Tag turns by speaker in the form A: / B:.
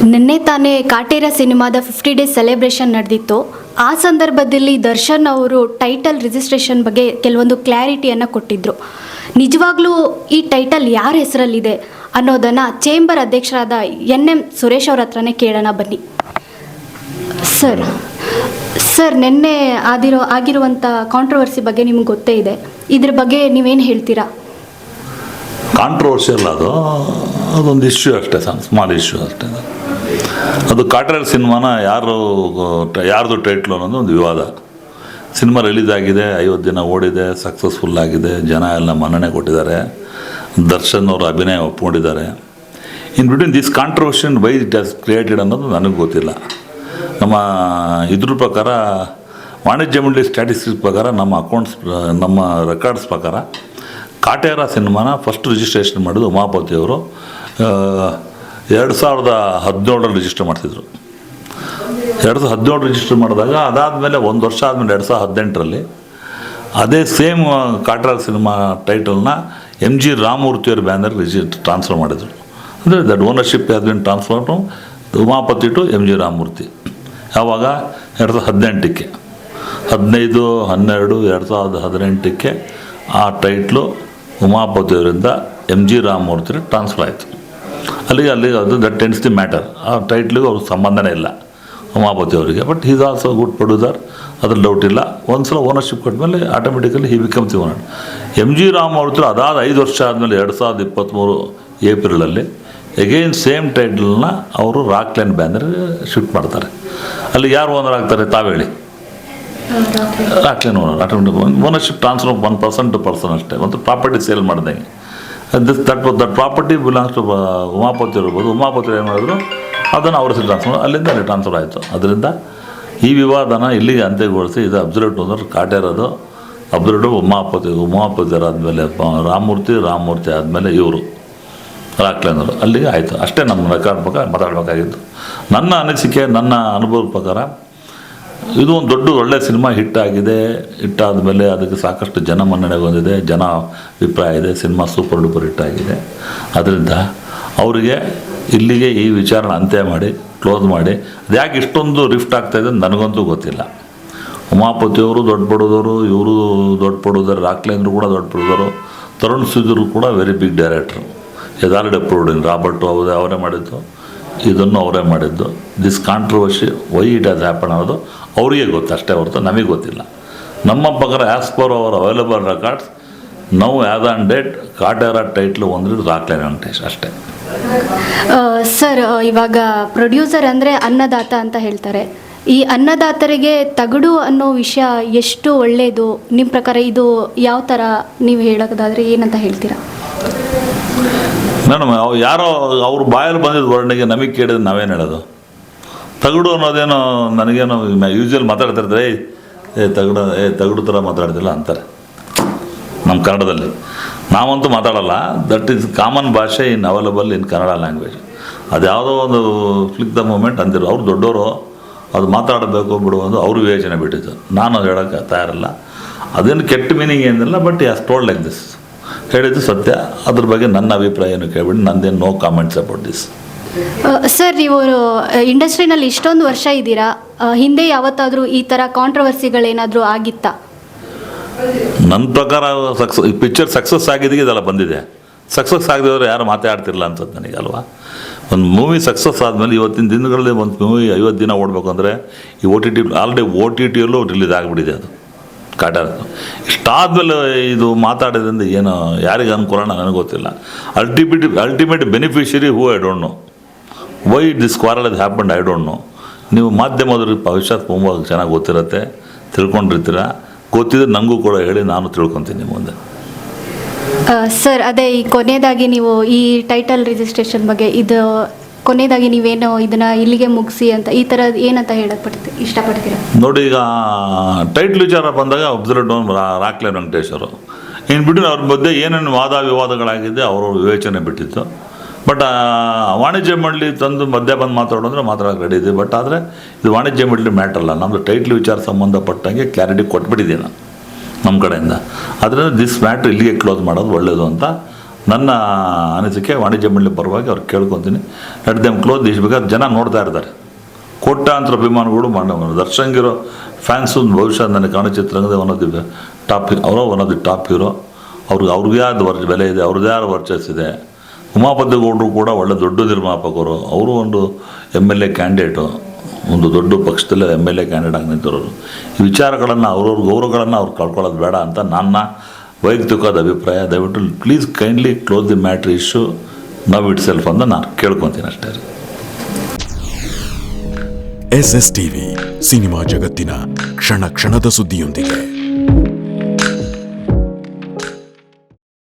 A: ನಿನ್ನೆ ತಾನೇ ಕಾಟೇರ ಸಿನಿಮಾದ 50 ಡೇಸ್ ಸೆಲೆಬ್ರೇಷನ್ ನಡೆದಿತ್ತು. ಆ ಸಂದರ್ಭದಲ್ಲಿ ದರ್ಶನ್ ಅವರು ಟೈಟಲ್ ರಿಜಿಸ್ಟ್ರೇಷನ್ ಬಗ್ಗೆ ಕೆಲವೊಂದು ಕ್ಲಾರಿಟಿಯನ್ನು ಕೊಟ್ಟಿದ್ದರು. ನಿಜವಾಗ್ಲೂ ಈ ಟೈಟಲ್ ಯಾರ ಹೆಸರಲ್ಲಿದೆ ಅನ್ನೋದನ್ನು ಚೇಂಬರ್ ಅಧ್ಯಕ್ಷರಾದ NM ಸುರೇಶ್ ಅವ್ರ ಹತ್ರನೇ ಕೇಳೋಣ ಬನ್ನಿ. ಸರ್ ನಿನ್ನೆ ಆಗಿರುವಂಥ ಕಾಂಟ್ರವರ್ಸಿ ಬಗ್ಗೆ ನಿಮ್ಗೆ ಗೊತ್ತೇ ಇದೆ. ಇದ್ರ ಬಗ್ಗೆ ನೀವೇನು ಹೇಳ್ತೀರಾ?
B: ಕಾಂಟ್ರವರ್ಷಿಯಲ್ ಅದೊಂದು ಇಶ್ಯೂ ಅಷ್ಟೇ, ಸ್ಮಾಲ್ ಇಶ್ಯೂ ಅಷ್ಟೇ. ಅದು ಕಾಟೇರ ಸಿನಿಮಾನ ಯಾರ್ದು ಟೈಟ್ಲು ಅನ್ನೋದು ಒಂದು ವಿವಾದ. ಸಿನಿಮಾ ರಿಲೀಸ್ ಆಗಿದೆ, 50 ದಿನ ಓಡಿದೆ, ಸಕ್ಸಸ್ಫುಲ್ ಆಗಿದೆ, ಜನ ಎಲ್ಲ ಮನ್ನಣೆ ಕೊಟ್ಟಿದ್ದಾರೆ, ದರ್ಶನ್ ಅವರು ಅಭಿನಯ ಒಪ್ಕೊಂಡಿದ್ದಾರೆ. In between this controversy why it has created ಅನ್ನೋದು ನನಗೆ ಗೊತ್ತಿಲ್ಲ. ನಮ್ಮ ಇದ್ರ ಪ್ರಕಾರ ವಾಣಿಜ್ಯ ಮಂಡಳಿ ಸ್ಟ್ಯಾಟಿಸ್ಟಿಕ್ಸ್ ಪ್ರಕಾರ, ನಮ್ಮ ರೆಕಾರ್ಡ್ಸ್ ಪ್ರಕಾರ ಕಾಟೇರ ಸಿನಿಮಾನ ಫಸ್ಟ್ ರಿಜಿಸ್ಟ್ರೇಷನ್ ಮಾಡಿದ್ದು ಉಮಾಪತಿಯವರು 2017 ರಿಜಿಸ್ಟರ್ ಮಾಡ್ತಿದ್ರು. 2017 ರಿಜಿಸ್ಟರ್ ಮಾಡಿದಾಗ ಅದಾದಮೇಲೆ 1 ವರ್ಷ ಆದಮೇಲೆ 2018 ಅದೇ ಸೇಮ್ ಕಾಟೇರ ಸಿನಿಮಾ ಟೈಟಲ್ನ MG ರಾಮಮೂರ್ತಿಯವ್ರ ಬ್ಯಾನರ್ ಟ್ರಾನ್ಸ್ಫರ್ ಮಾಡಿದರು. ಅಂದರೆ that ownership has been transfer to Umapathi to MG Ramamurthy. ಯಾವಾಗ 2018 15/12/2018 ಆ ಟೈಟ್ಲು ಉಮಾಪತಿಯವರಿಂದ MG ರಾಮಮೂರ್ತಿ ಟ್ರಾನ್ಸ್ಫರ್ ಆಯಿತು. ಅಲ್ಲಿಗೆ ಅದು ದಟ್ ಟೆನ್ಸ್ ದಿ ಮ್ಯಾಟರ್. ಆ ಟೈಟ್ಲಿಗೆ ಅವ್ರಿಗೆ ಸಂಬಂಧನೇ ಇಲ್ಲ ಉಮಾಪತಿ ಅವರಿಗೆ. But is also good producer, ಅದ್ರ ಡೌಟ್ ಇಲ್ಲ. ಒಂದು ಸಲ ಓನರ್ಶಿಪ್ ಕೊಟ್ಟಮೇಲೆ automatically he becomes the owner. MG Ramamurthy ಅದಾದ 5 ವರ್ಷ ಆದಮೇಲೆ 2023 ಏಪ್ರಿಲಲ್ಲಿ ಎಗೈನ್ ಸೇಮ್ ಟೈಟಲ್ನ ಅವರು ರಾಕ್ಲೈನ್ ಬ್ಯಾನರ್ ಶಿಫ್ಟ್ ಮಾಡ್ತಾರೆ. ಅಲ್ಲಿ ಯಾರು ಓನರ್ ಆಗ್ತಾರೆ ತಾವು ಹೇಳಿ? Rockline owner. Automatic ownership transfer 1% to person ಅಷ್ಟೇ. ಒಂದು ಪ್ರಾಪರ್ಟಿ ಸೇಲ್ ಮಾಡಿದಂಗೆ. That property belongs to Umapathi ಇರ್ಬೋದು. ಉಮಾಪತಿ ಏನು ಮಾಡಿದ್ರು ಅದನ್ನು ಅವ್ರ ಹೆಸರು ಟ್ರಾನ್ಸ್ಫರ್, ಅಲ್ಲಿಂದ ಅಲ್ಲಿ ಟ್ರಾನ್ಸ್ಫರ್ ಆಯಿತು. ಅದರಿಂದ ಈ ವಿವಾದನ ಇಲ್ಲಿಗೆ ಅಂತ್ಯಗೊಳಿಸಿ ಇದು ಅಬ್ಸಲ್ಯೂಟ್ ಓನರ್ ಕಾಟೇರದು, ಅಬ್ಸಲ್ಯೂಟ್ ಉಮಾಪತಿಯರಾದಮೇಲೆ ರಾಮಮೂರ್ತಿ ಆದಮೇಲೆ ಇವರು ರಾಕ್ಲೈನರು, ಅಲ್ಲಿಗೆ ಆಯಿತು. ಅಷ್ಟೇ ನಮ್ಮ ರೆಕಾರ್ಡ್ ಪ್ರಕಾರ ಮಾತಾಡಬೇಕಾಗಿತ್ತು. ನನ್ನ ಅನಿಸಿಕೆ, ನನ್ನ ಅನುಭವದ ಪ್ರಕಾರ ಇದು ಒಂದು ಒಳ್ಳೆಯ ಸಿನಿಮಾ ಹಿಟ್ಟಾದಮೇಲೆ ಅದಕ್ಕೆ ಸಾಕಷ್ಟು ಜನ ಮನ್ನಣೆ ಹೊಂದಿದೆ, ಜನ ಅಭಿಪ್ರಾಯ ಇದೆ, ಸಿನಿಮಾ ಸೂಪರ್ ಡೂಪರ್ ಹಿಟ್ಟಾಗಿದೆ. ಅದರಿಂದ ಅವರಿಗೆ ಇಲ್ಲಿಗೆ ಈ ವಿಚಾರನ ಅಂತ್ಯ ಮಾಡಿ ಕ್ಲೋಸ್ ಮಾಡಿ. ಅದು ಯಾಕೆ ಇಷ್ಟೊಂದು ರಿಫ್ಟ್ ಆಗ್ತಾಯಿದೆ ನನಗಂತೂ ಗೊತ್ತಿಲ್ಲ. ಉಮಾಪತಿಯವರು ದೊಡ್ಡ ಪ್ರೊಡ್ಯೂಸರು, ಇವರು ದೊಡ್ಡ ಪ್ರೊಡ್ಯೂಸರ್, ರಾಕ್ಲೈನರು ಕೂಡ ದೊಡ್ಡ ಪ್ರೊಡ್ಯೂಸರು, ತರುಣ್ ಸುಧೀರ್ ಕೂಡ ವೆರಿ ಬಿಗ್ ಡೈರೆಕ್ಟ್ರು. ಎದಾಲ್ಡೆ ಪ್ರೊಡ್ಯೂನ್ ರಾಬರ್ಟು ಅವರೇ ಮಾಡಿದ್ದು, ಇದನ್ನು ಅವರೇ ಮಾಡಿದ್ದು. This controversy why it has happen ಅನ್ನೋದು ಅವರಿಗೆ ಗೊತ್ತು ಅಷ್ಟೇ ಹೊರತು ನಮಗೆ ಗೊತ್ತಿಲ್ಲ. ನಮ್ಮ ಪ್ರಕಾರ as per our available records now as on date Kaatera title ಒಂದು ರಾಕ್ಲೈನ್ ವೆಂಕಟೇಶ್ ಅಷ್ಟೇ.
A: ಸರ್, ಇವಾಗ ಪ್ರೊಡ್ಯೂಸರ್ ಅಂದರೆ ಅನ್ನದಾತ ಅಂತ ಹೇಳ್ತಾರೆ. ಈ ಅನ್ನದಾತರಿಗೆ ತಗಡು ಅನ್ನೋ ವಿಷಯ ಎಷ್ಟು ಒಳ್ಳೆಯದು ನಿಮ್ಮ ಪ್ರಕಾರ? ಇದು ಯಾವ ಥರ ನೀವು ಹೇಳೋದಾದರೆ ಏನಂತ ಹೇಳ್ತೀರಾ?
B: ಮೇಡಮ್, ಯಾರೋ ಅವ್ರ ಬಾಯಲ್ಲಿ ಬಂದಿದ್ದು ವರ್ಣಿಗೆ ನಮಗೆ ಕೇಳಿದ್ರೆ ನಾವೇನು ಹೇಳೋದು? ತಗಡು ಅನ್ನೋದೇನೋ ನನಗೇನೋ ಯೂಶ್ವಲ್ ಮಾತಾಡ್ತಿರ್ತಾರೆ, ತಗಡು ಥರ ಮಾತಾಡ್ತಿಲ್ಲ ಅಂತಾರೆ ನಮ್ಮ ಕನ್ನಡದಲ್ಲಿ. ನಾವಂತೂ ಮಾತಾಡಲ್ಲ. ದಟ್ ಈಸ್ ಕಾಮನ್ ಭಾಷೆ ಇನ್ ಅವೈಲಬಲ್ ಇನ್ ಕನ್ನಡ ಲ್ಯಾಂಗ್ವೇಜ್. ಅದು ಯಾವುದೋ ಒಂದು ಫ್ಲಿಕ್ ದ ಮೂಮೆಂಟ್ ಅಂದಿರು. ಅವ್ರು ದೊಡ್ಡವರು, ಅದು ಮಾತಾಡಬೇಕು ಬಿಡುವುದು ಅವ್ರ ವಿವೇಚನೆ ಬಿಟ್ಟಿದ್ದು. ನಾನು ಹೇಳೋಕ್ಕೆ ತಯಾರಿಲ್ಲ. ಅದೇನು ಕೆಟ್ಟ ಮೀನಿಂಗ್ ಏನಿಲ್ಲ. But as told like this, ಹೇಳಿದ್ದು ಸತ್ಯ. ಅದ್ರ ಬಗ್ಗೆ ನನ್ನ ಅಭಿಪ್ರಾಯ ಏನು ಕೇಳಿಬಿಡಿ, ನಂದೇನು no comments about this.
A: Sir, ನೀವು ಇಂಡಸ್ಟ್ರಿನಲ್ಲಿ ಇಷ್ಟೊಂದು ವರ್ಷ ಇದ್ದೀರಾ, ಹಿಂದೆ ಯಾವತ್ತಾದರೂ ಈ ಥರ ಕಾಂಟ್ರವರ್ಸಿಗಳೇನಾದರೂ ಆಗಿತ್ತಾ?
B: ನನ್ನ ಪ್ರಕಾರ ಪಿಕ್ಚರ್ ಸಕ್ಸಸ್ ಆಗಿದ್ದಕ್ಕೆ ಇದೆಲ್ಲ ಬಂದಿದೆ. ಸಕ್ಸಸ್ ಆಗದಿದ್ರೆ ಯಾರು ಮಾತಾಡ್ತಿರಲ್ಲ ಅನ್ಸುತ್ತೆ ನನಗೆ, ಅಲ್ವಾ? ಒಂದು ಮೂವಿ ಸಕ್ಸಸ್ ಆದಮೇಲೆ ಇವತ್ತಿನ ದಿನಗಳಲ್ಲಿ ಒಂದು ಮೂವಿ 50 ದಿನ ಓಡಬೇಕು ಅಂದರೆ ಈ ಆಲ್ರೆಡಿ OTT ಯಲ್ಲೂ ರಿಲೀಸ್ ಆಗಿಬಿಟ್ಟಿದೆ ಅದು ಕಾಟೇರ. ಇಷ್ಟಾದಮೇಲೆ ಇದು ಮಾತಾಡೋದ್ರಿಂದ ಏನು ಯಾರಿಗೆ ಅನುಕೂಲ ನನಗೆ ಗೊತ್ತಿಲ್ಲ. Ultimate beneficiary who I don't know. Why this quarrel has happened I don't know. ನೀವು ಮಾಧ್ಯಮದವ್ರಿಗೆ ಭವಿಷ್ಯತ್ ತುಂಬ ಚೆನ್ನಾಗಿ ಗೊತ್ತಿರುತ್ತೆ, ತಿಳ್ಕೊಂಡಿರ್ತೀರ. ಗೊತ್ತಿದ್ರೆ ನನಗೂ ಕೂಡ ಹೇಳಿ, ನಾನು ತಿಳ್ಕೊತೀನಿ ಮುಂದೆ.
A: ಸರ್, ಅದೇ ಈ ಕೊನೆಯದಾಗಿ ನೀವು ಈ ಟೈಟಲ್ ರಿಜಿಸ್ಟ್ರೇಷನ್ ಬಗ್ಗೆ ಇದು ಕೊನೆಯದಾಗಿ ನೀವೇನೋ ಇದನ್ನು ಇಲ್ಲಿಗೆ ಮುಗಿಸಿ ಅಂತ ಈ ಥರ ಏನಂತ ಹೇಳಕ್ಕೆ ಇಷ್ಟಪಡ್ತೀರಾ? ನೋಡಿ,
B: ಈಗ ಟೈಟ್ಲ್ ವಿಚಾರ ಬಂದಾಗ ಅಬ್ಸಲ್ಯೂಟ್ ರಾಕ್ಲೈನ್ ವೆಂಕಟೇಶ್ ಅವರು ಇನ್ನು ಬಿಟ್ಟು ಅವ್ರ ಮಧ್ಯೆ ಏನೇನು ವಾದ ವಿವಾದಗಳಾಗಿದೆ ಅವರು ವಿವೇಚನೆ ಬಿಟ್ಟಿತ್ತು. ಬಟ್ ವಾಣಿಜ್ಯ ಮಂಡಳಿ ತಂದು ಮಧ್ಯೆ ಬಂದು ಮಾತಾಡೋದ್ರೆ ಮಾತಾಡೋಕೆ ರೆಡಿ ಇದೆ. ಬಟ್ ಆದರೆ ಇದು ವಾಣಿಜ್ಯ ಮಂಡಳಿ ಮ್ಯಾಟ್ರಲ್ಲ, ನಮ್ಮದು ಟೈಟ್ಲ್ ವಿಚಾರ ಸಂಬಂಧಪಟ್ಟಂಗೆ ಕ್ಲಾರಿಟಿ ಕೊಟ್ಬಿಟ್ಟಿದ್ದೀನಿ ನಾನು ನಮ್ಮ ಕಡೆಯಿಂದ. ಅದರಿಂದ ದಿಸ್ ಮ್ಯಾಟ್ರ್ ಇಲ್ಲಿಗೆ ಕ್ಲೋಸ್ ಮಾಡೋದು ಒಳ್ಳೆಯದು ಅಂತ ನನ್ನ ಅನಿಸಿಕೆ ವಾಣಿಜ್ಯ ಮಂಡಳಿ ಪರವಾಗಿ ಅವ್ರು ಕೇಳ್ಕೊತೀನಿ. ಲೆಟ್ ದೆಮ್ ಕ್ಲೋಸ್ ದಿಸ್ ಬೇಕಾದ್ರೆ ಜನ ನೋಡ್ತಾ ಇರ್ತಾರೆ, ಕೋಟ್ಯಾಂತರ ಅಭಿಮಾನಿಗಳು ದರ್ಶನ್ಗಿರೋ ಫ್ಯಾನ್ಸು ಬಹುಶಃ ನನಗೆ ಕನ್ನಡ ಚಿತ್ರರಂಗದ ಒನ್ ಆಫ್ ದಿ ಟಾಪ್, ಅವರ one of the top hero. ಅವ್ರಿಗೆ ಯಾವ್ದು ಬೆಲೆ ಇದೆ, ಅವ್ರದ್ದು ಯಾರು ವರ್ಚಸ್ ಇದೆ. ಉಮಾಪತಿ ಗೌಡರು ಕೂಡ ಒಳ್ಳೆ ದೊಡ್ಡ ನಿರ್ಮಾಪಕರು, ಅವರು ಒಂದು MLA ಕ್ಯಾಂಡಿಡೇಟು, ಒಂದು ದೊಡ್ಡ ಪಕ್ಷದಲ್ಲೇ MLA ಕ್ಯಾಂಡಿಡೇಟ್ ಆಗಿ ನಿಂತಿರೋರು. ಈ ವಿಚಾರಗಳನ್ನು ಅವ್ರವ್ರ ಗೌರವಗಳನ್ನು ಅವ್ರು ಕಳ್ಕೊಳ್ಳೋದು ಬೇಡ ಅಂತ ನನ್ನ ವೈಯಕ್ತಿಕವಾದ ಅಭಿಪ್ರಾಯ. ದಯವಿಟ್ಟು please kindly close the matter issue ನವ್ it self ಅಂತ ನಾನು ಕೇಳ್ಕೊತೀನಿ ಅಷ್ಟೇ.
C: SSTV ಸಿನಿಮಾ ಜಗತ್ತಿನ ಕ್ಷಣ ಕ್ಷಣದ ಸುದ್ದಿಯೊಂದಿಗೆ.